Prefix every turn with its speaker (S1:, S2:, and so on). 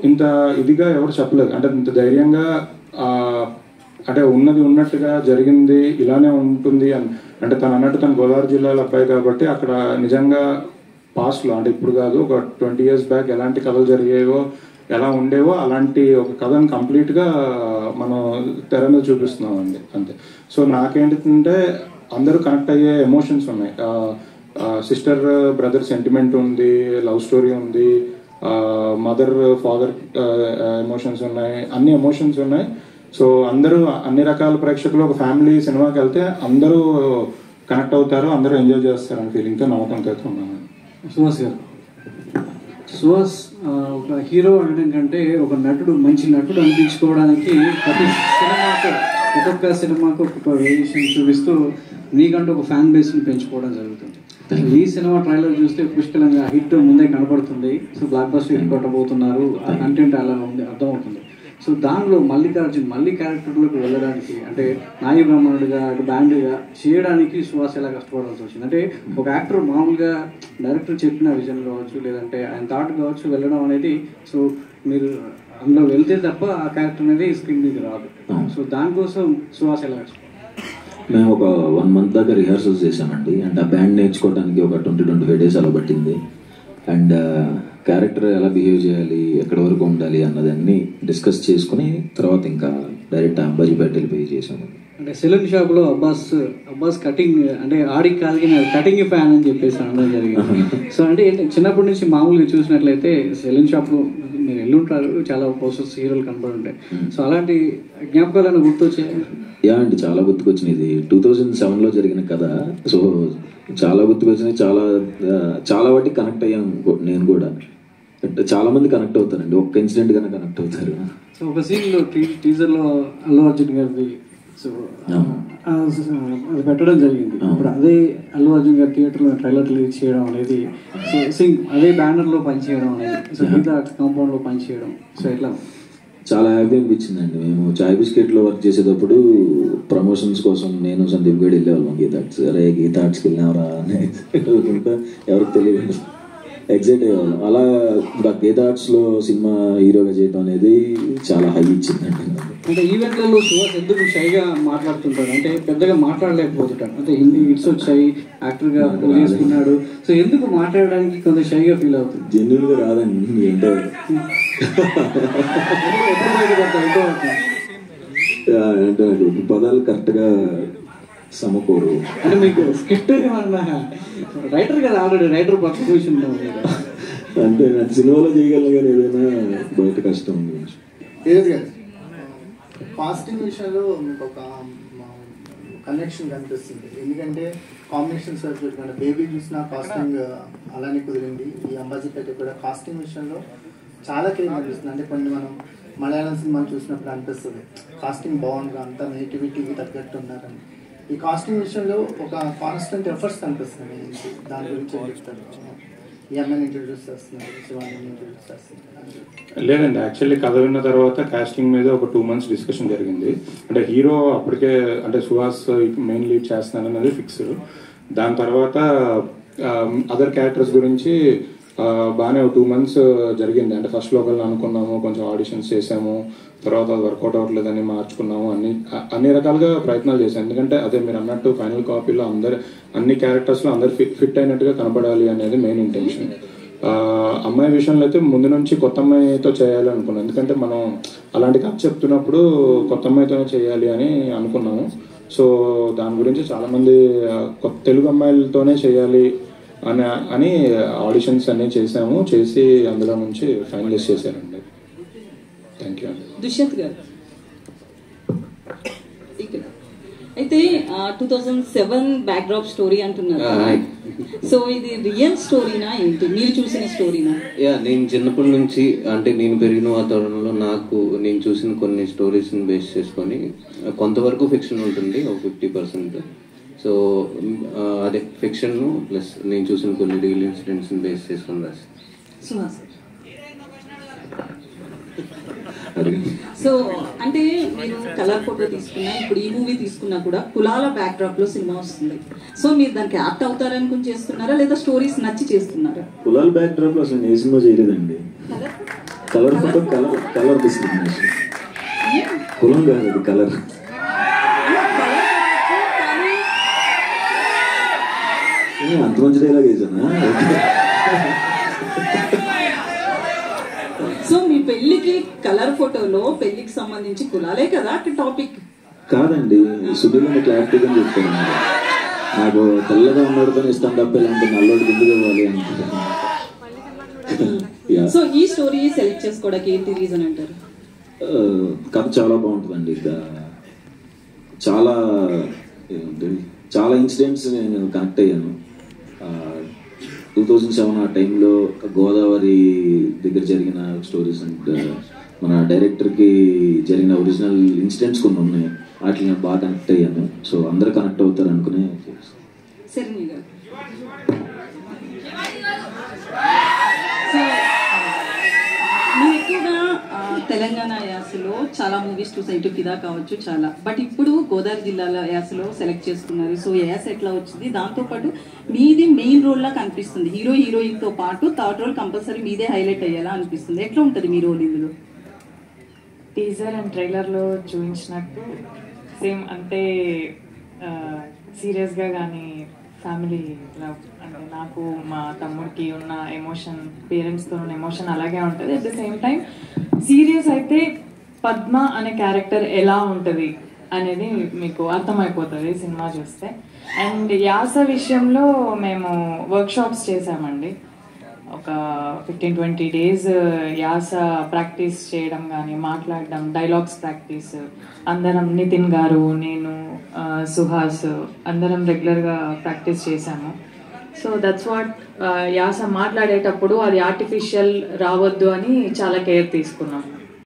S1: ఇంత ఇదిగా ఎవరు చెప్పలేదు. అంటే ఇంత ధైర్యంగా అంటే ఉన్నది ఉన్నట్టుగా జరిగింది ఇలానే ఉంటుంది అని. అంటే తను అన్నట్టు తను గోదావరి జిల్లాలో అబ్బాయి కాబట్టి అక్కడ నిజంగా పాస్ట్లో అంటే ఇప్పుడు కాదు ఒక 20 years బ్యాక్ ఎలాంటి కథలు జరిగాయో ఎలా ఉండేవో అలాంటి ఒక కథను కంప్లీట్గా మనం తెర మీద చూపిస్తున్నాం అండి అంతే. సో నాకేంటంటే అందరూ కనెక్ట్ అయ్యే ఎమోషన్స్ ఉన్నాయి. సిస్టర్ బ్రదర్ సెంటిమెంట్ ఉంది, లవ్ స్టోరీ ఉంది, మదర్ ఫాదర్ ఎమోషన్స్ ఉన్నాయి, అన్ని ఎమోషన్స్ ఉన్నాయి. సో అందరూ అన్ని రకాల ప్రేక్షకులు ఒక ఫ్యామిలీ సినిమాకి వెళ్తే అందరూ కనెక్ట్ అవుతారు, అందరూ ఎంజాయ్ చేస్తారు అనే ఫీలింగ్తో నమ్మకంతో అయితే ఉన్నాను.
S2: సుహాస్ గారు, సుహాస్ ఒక హీరో అనడం కంటే ఒక నటుడు, మంచి నటుడు అనిపించుకోవడానికి ప్రతి సినిమాకు ఒక్కొక్క సినిమాకు ఒక్కొక్క వేరియేషన్ చూపిస్తూ మీకంటూ ఒక ఫ్యాన్ బేస్ని పెంచుకోవడం జరుగుతుంది. ఈ సినిమా ట్రైలర్ చూస్తే పుష్కలంగా హిట్ ముందే కనపడుతుంది. సో బ్లాక్ బస్టర్ హిట్ కొట్టబోతున్నారు, ఆ కంటెంట్ అలా ఉంది అర్థమవుతుంది. సో దానిలో మల్లికార్జున్ మళ్ళీ క్యారెక్టర్లోకి వెళ్ళడానికి అంటే నాయి బ్రాహ్మణుడిగా అటు బ్యాండ్గా చేయడానికి సుహాస్ ఎలా కష్టపడాల్సి వచ్చింది? అంటే ఒక యాక్టర్ మామూలుగా డైరెక్టర్ చెప్పిన విజన్ కావచ్చు, లేదంటే ఆయన థాట్ కావచ్చు వెళ్ళడం అనేది, సో మీరు అందులో వెళ్తే తప్ప ఆ క్యారెక్టర్ అనేది స్క్రీన్ మీద రాదు. సో దానికోసం సుహాస్ ఎలా కష్టపడాలి?
S3: మేము ఒక 1 month దాకా రిహార్సల్స్ చేసామండి. అంటే ఆ బ్యాండ్ నేర్చుకోవడానికి ఒక 20-25 days అలా పట్టింది. అండ్ క్యారెక్టర్ ఎలా బిహేవ్ చేయాలి, ఎక్కడి వరకు ఉండాలి అన్నదాన్ని డిస్కస్ చేసుకుని తర్వాత ఇంకా డైరెక్ట్ అంబాజీపేట వెళ్ళిపోయి చేసాము.
S2: అంటే సెలూన్ షాప్లో అబ్బాస్ కటింగ్ అంటే ఆడికి కాదు కటింగ్ ఫ్యాన్ అని చెప్పేసి అనడం జరిగింది. సో అంటే చిన్నప్పటి నుంచి మామూలుగా చూసినట్లయితే సెలూన్ షాప్లో మీరు వెళ్ళుంటారు, చాలా పోస్టర్స్ హీరోలు కనపడి ఉంటాయి. సో అలాంటి జ్ఞాపకాలను గుర్తొచ్చాయి?
S3: యా అండి, చాలా గుర్తుకొచ్చినాయి. ఇది 2007లో జరిగిన కథ. సో చాలా గుర్తుకొచ్చినాయి, చాలా వాటికి కనెక్ట్ అయ్యాను నేను కూడా. చాలా మంది కనెక్ట్ అవుతారండి, ఒక్క ఇన్సిడెంట్ గానే కనెక్ట్ అవుతారు.
S2: సో ఒక సీన్లో టీజర్లో అల్లు అర్జున్ గారిది సో అది పెట్టడం జరిగింది. ఇప్పుడు అదే అల్లు అర్జున్ గారి థియేటర్లో ట్రైలర్ రిలీజ్ చేయడం అనేది, సో అదే బ్యానర్లో పనిచేయడం అనేది, సో గీతా ఆర్ట్స్ కాంపౌండ్లో పనిచేయడం, సో ఎట్లా?
S3: చాలా హ్యాపీ అనిపించిందండి. మేము చాయ్ బిస్కెట్లో వర్క్ చేసేటప్పుడు ప్రమోషన్స్ కోసం నేను సందీప్ గడ్ వెళ్ళేవాళ్ళం గీతా ఆర్ట్స్. అరే గీతా ఆర్ట్స్కి వెళ్ళినారా అని ఎవరికి తెలియదు, ఎగ్జైట్ అయ్యేవాళ్ళం. అలా గీతా ఆర్ట్స్లో సినిమా హీరోగా చేయడం అనేది చాలా హై ఇచ్చిందండి.
S2: అంటే ఈవెంట్లలో సుహాస్ ఎందుకు షైగా మాట్లాడుతుంటాడు? అంటే పెద్దగా మాట్లాడలేకపోతుంటాడు. అంటే హిందీ హిట్స్ వచ్చాయి, యాక్టర్గా ప్రూవ్ చేసుకున్నాడు. సో ఎందుకు మాట్లాడడానికి కొంత షైగా ఫీల్ అవుతుంది?
S3: జెన్యున్గా రాదండి అంటే పదాలు కరెక్ట్గా సమకూరు.
S2: అంటే మీకు స్క్రిప్ట్ రైటర్ కదా, ఆల్రెడీ రైటర్ పక్క కూర్చుంటాం
S3: అంటే నాకు సినిమాలో చేయగలను కానీ ఏదైనా బయట కష్టం.
S4: కాస్టింగ్ విషయంలో మీకు ఒక కనెక్షన్ కనిపిస్తుంది, ఎందుకంటే కాంబినేషన్స్ చూసుకుంటే బేబీ చూసిన కాస్టింగ్ అలానే కుదిరింది. ఈ అంబాజీపేట కూడా కాస్టింగ్ విషయంలో చాలా క్లియర్ అనిపిస్తుంది. అంటే కొన్ని మనం మలయాళం సినిమాలు చూసినప్పుడు అనిపిస్తుంది కాస్టింగ్ బాగుంది, అంతా నేటివిటీకి తగ్గట్టు ఉన్నారని. ఈ కాస్టింగ్ విషయంలో ఒక కాన్స్టెంట్ ఎఫర్ట్స్ కనిపిస్తుంది. దాని గురించి చెప్తాను. ఈ అమ్మాయిని ఇంట్రడ్యూస్ చేస్తున్నారు, శివాని ఇంట్రడ్యూస్ చేస్తున్నారు.
S1: లేదండి, యాక్చువల్లీ కథ విన్న తర్వాత కాస్టింగ్ మీద ఒక 2 months డిస్కషన్ జరిగింది. అంటే హీరో అప్పటికే అంటే సుహాస్ మెయిన్ లీడ్ చేస్తున్నాను అనేది ఫిక్స్. దాని తర్వాత అదర్ క్యారెక్టర్స్ గురించి బాగానే 2 months జరిగింది. అంటే ఫస్ట్ ఒకళ్ళని అనుకున్నాము, కొంచెం ఆడిషన్స్ చేసాము, తర్వాత అది వర్కౌట్ అవ్వట్లేదని మార్చుకున్నాము, అన్ని రకాలుగా ప్రయత్నాలు చేశాను. ఎందుకంటే అదే మీరు అన్నట్టు ఫైనల్ కాపీలో అన్ని క్యారెక్టర్స్లో అందరు ఫిట్ అయినట్టుగా కనపడాలి అనేది మెయిన్ ఇంటెన్షన్. అమ్మాయి విషయంలో అయితే ముందు నుంచి కొత్త అమ్మాయితో చేయాలి అనుకున్నాను. ఎందుకంటే మనం అలాంటి కథ చెప్తున్నప్పుడు కొత్త అమ్మాయితోనే చేయాలి అని అనుకున్నాము. సో దాని గురించి చాలామంది తెలుగు అమ్మాయిలతోనే చేయాలి అని ఆడిషన్స్ అన్నీ చేసి అందులో నుంచి ఫైనలైజ్ చేశారండి. Thank you.
S5: దుష్యంత్ గారు, అయితే 2007 బ్యాక్డ్రాప్ స్టోరీ అంటున్నారు. సో ఇది రియల్ స్టోరీనా ఏంటి, మీరు చూసిన స్టోరీనా?
S6: నేను చిన్నప్పటి నుంచి అంటే నేను పెరిగిన వాతావరణంలో నేను చూసిన కొన్ని స్టోరీస్ని బేస్ చేసుకొని కొంతవరకు ఫిక్షన్ ఉంటుంది, ఒక 50%. సో అదే ఫిక్షన్ ప్లస్ నేను చూసిన కొన్ని రియల్ ఇన్సిడెంట్స్ని బేస్ చేసుకొని రాసి.
S5: సో అంటే మీరు కలర్ ఫోటో తీసుకున్నా, ఇప్పుడు ఈ మూవీ తీసుకున్నా కూడా కులాల బ్యాక్డ్రాప్ లో సినిమా వస్తుంది. సో మీరు దానికి యాక్ట్ అవుతారనుకుని చేస్తున్నారా లేదా స్టోరీస్ నచ్చి చేస్తున్నారా?
S3: కులాల బ్యాక్డ్రాప్ లో అసలు ఏ సినిమా చేయలేదండి. Colour photo colour discrimination. కులం కాదు అది, కలర్. అంత మంచి డైలాగ్ వేసానా?
S5: సో మీ పెళ్లికి కలర్ ఫోటోలో పెళ్లికి సంబంధించి కులాలే కదా టాపిక్?
S3: కాదండి, సునీల్ క్లారిటీగా చెప్తాను. నాకు తెల్లగా ఉన్నాడుతో ఇష్టం తప్ప ఇలాంటి నల్లోడికి ఎందుకు ఇవ్వాలి అనుకుంటున్నాను.
S5: సో ఈ స్టోరీ సెలెక్ట్ చేసుకోవడానికి ఏంటి రీజన్ అంటారు?
S3: కథ చాలా బాగుంటుందండి. చాలా చాలా ఇన్సిడెంట్స్ నేను కనెక్ట్ అయ్యాను. 2007 ఆ టైంలో గోదావరి దగ్గర జరిగిన స్టోరీస్ అండ్ మన డైరెక్టర్కి జరిగిన ఒరిజినల్ ఇన్సిడెంట్స్ కొన్ని ఉన్నాయి. వాటిని నేను బాగా కనెక్ట్ అయ్యాను. సో అందరూ కనెక్ట్ అవుతారు అనుకునే.
S5: మీరు ఎక్కువగా తెలంగాణ యాసలో చాలా మూవీస్ చూసారు, ఇటు ఫిదా కావచ్చు చాలా. బట్ ఇప్పుడు గోదావరి జిల్లాల యాసలో సెలెక్ట్ చేసుకున్నారు. సో యాస ఎట్లా వచ్చింది? దాంతోపాటు మీది మెయిన్ రోల్ లా కనిపిస్తుంది. హీరోయిన్తో పాటు థర్డ్ రోల్ కంపల్సరీ మీదే హైలైట్ అయ్యేలా అనిపిస్తుంది. ఎట్లా ఉంటుంది మీ రోల్ ఇందులో?
S7: టీజర్ అండ్ ట్రైలర్లో చూపించినట్టు సేమ్ అంటే సీరియస్గా కానీ ఫ్యామిలీ లవ్ అంటే నాకు మా తమ్ముడికి ఉన్న ఎమోషన్, పేరెంట్స్తో ఉన్న ఎమోషన్ అలాగే ఉంటుంది. At the same time serious అయితే పద్మ అనే క్యారెక్టర్ ఎలా ఉంటుంది అనేది మీకు అర్థమైపోతుంది సినిమా చూస్తే. అండ్ యాస విషయంలో మేము వర్క్షాప్స్ చేసామండి. ఒక 15-20 days యాస ప్రాక్టీస్ చేయడం కానీ, మాట్లాడడం, డైలాగ్స్ ప్రాక్టీస్ అందరం, నితిన్ గారు, నేను, సుహాస్ అందరం రెగ్యులర్గా ప్రాక్టీస్ చేశాము. సో దట్స్ వాట్ యాస మాట్లాడేటప్పుడు అది ఆర్టిఫిషియల్ రావద్దు అని చాలా కేర్ తీసుకున్నాం.